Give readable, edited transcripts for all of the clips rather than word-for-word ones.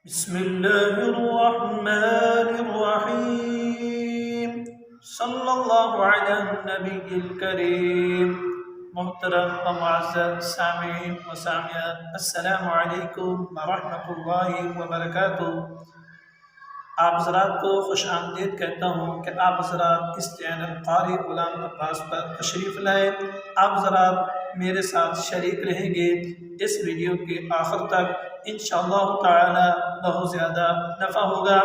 بسم اللہ الرحمن الرحیم صلی اللہ علی النبی الکریم۔ محترم و معزز سامعین و سامعات، السلام علیکم ورحمۃ اللہ وبرکاتہ۔ آپ حضرات کو خوش آمدید کہتا ہوں کہ آپ حضرات اس چینل قاری غلام عباس پر تشریف لائے۔ آپ حضرات میرے ساتھ شریک رہیں گے اس ویڈیو کے آخر تک، انشاءاللہ تعالی بہت زیادہ نفع ہوگا۔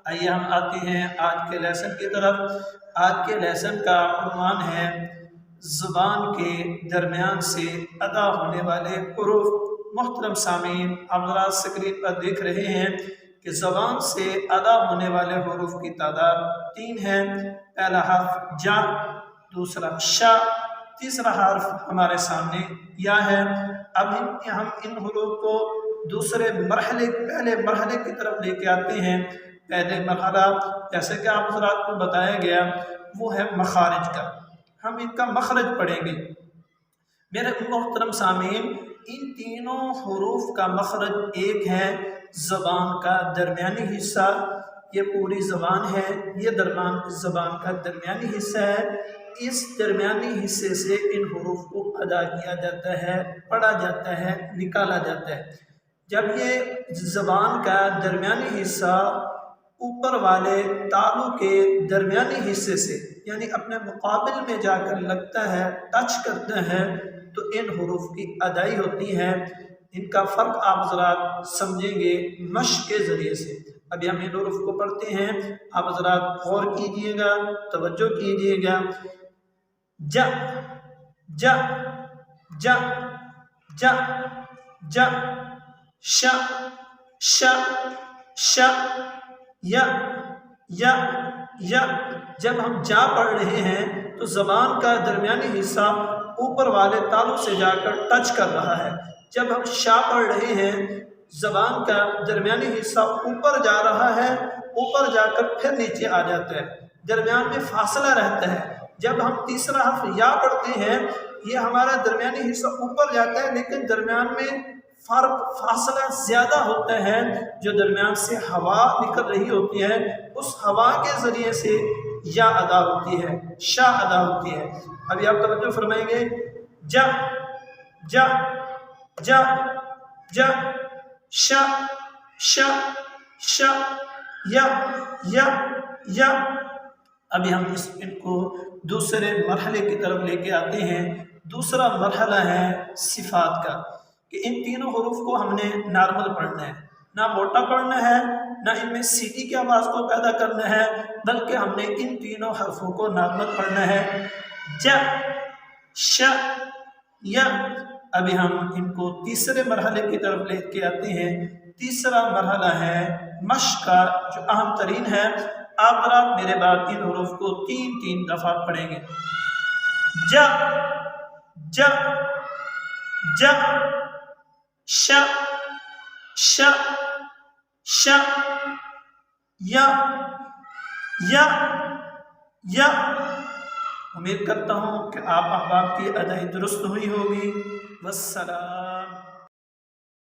آئیے ہم آتے ہیں آج کے لیسن کی طرف۔ آج کے لیسن کا عنوان ہے زبان کے درمیان سے ادا ہونے والے حروف۔ محترم سامعین، آپ حضرات اسکرین پر دیکھ رہے ہیں کہ زبان سے ادا ہونے والے حروف کی تعداد 3 ہے۔ پہلا حرف جا، دوسرا شا، تیسرا حرف ہمارے سامنے یا ہے۔ اب ہم ان حروف کو دوسرے پہلے مرحلے کی طرف لے کے آتے ہیں۔ پہلے مرحلہ جیسے کہ آپ حضرات کو بتایا گیا وہ ہے مخارج کا۔ ہم ان کا مخرج پڑھیں گے۔ میرے محترم سامعین، ان تینوں حروف کا مخرج ایک ہے، زبان کا درمیانی حصہ۔ یہ پوری زبان ہے، یہ زبان کا درمیانی حصہ ہے۔ اس درمیانی حصے سے ان حروف کو ادا کیا جاتا ہے، پڑھا جاتا ہے، نکالا جاتا ہے۔ جب یہ زبان کا درمیانی حصہ اوپر والے تالو کے درمیانی حصے سے یعنی اپنے مقابل میں جا کر لگتا ہے، ٹچ کرتا ہے، تو ان حروف کی ادائی ہوتی ہے۔ ان کا فرق آپ حضرات سمجھیں گے مشق کے ذریعے سے۔ ابھی ہم ان حروف کو پڑھتے ہیں، آپ حضرات غور کیجئے گا، توجہ کیجئے گا۔ ج ج ج ج ج ش ش ش ی ی ی۔ جب ہم جا پڑھ رہے ہیں تو زبان کا درمیانی حصہ اوپر والے تالو سے جا کر ٹچ کر رہا ہے۔ جب ہم شا پڑھ رہے ہیں زبان کا درمیانی حصہ اوپر جا رہا ہے، اوپر جا کر پھر نیچے آ جاتا ہے، درمیان میں فاصلہ رہتا ہے۔ جب ہم تیسرا حرف یا پڑھتے ہیں، یہ ہمارا درمیانی حصہ اوپر جاتا ہے لیکن درمیان میں فاصلہ زیادہ ہوتا ہے۔ جو درمیان سے ہوا نکل رہی ہوتی ہے، اس ہوا کے ذریعے سے یا ادا ہوتی ہے، شا ادا ہوتی ہے۔ ابھی آپ توجہ فرمائیں گے۔ ج ج ج ج ش ش ش ی ی ی۔ ابھی ہم ان کو دوسرے مرحلے کی طرف لے کے آتے ہیں۔ دوسرا مرحلہ ہے صفات کا، کہ ان تینوں حروف کو ہم نے نارمل پڑھنا ہے، نہ موٹا پڑھنا ہے، نہ ان میں سیٹی کی آواز کو پیدا کرنا ہے، بلکہ ہم نے ان تینوں حرفوں کو نارمل پڑھنا ہے۔ ج ش ی۔ ابھی ہم ان کو تیسرے مرحلے کی طرف لے کے آتے ہیں۔ تیسرا مرحلہ ہے مشق کا، جو اہم ترین ہے۔ آپ حضرات میرے بعد ان حروف کو 3 دفعہ پڑھیں گے۔ ج ج ج ش ش ش ی ی ی۔ امید کرتا ہوں کہ آپ احباب کی ادائی درست ہوئی ہوگی۔ والسلام۔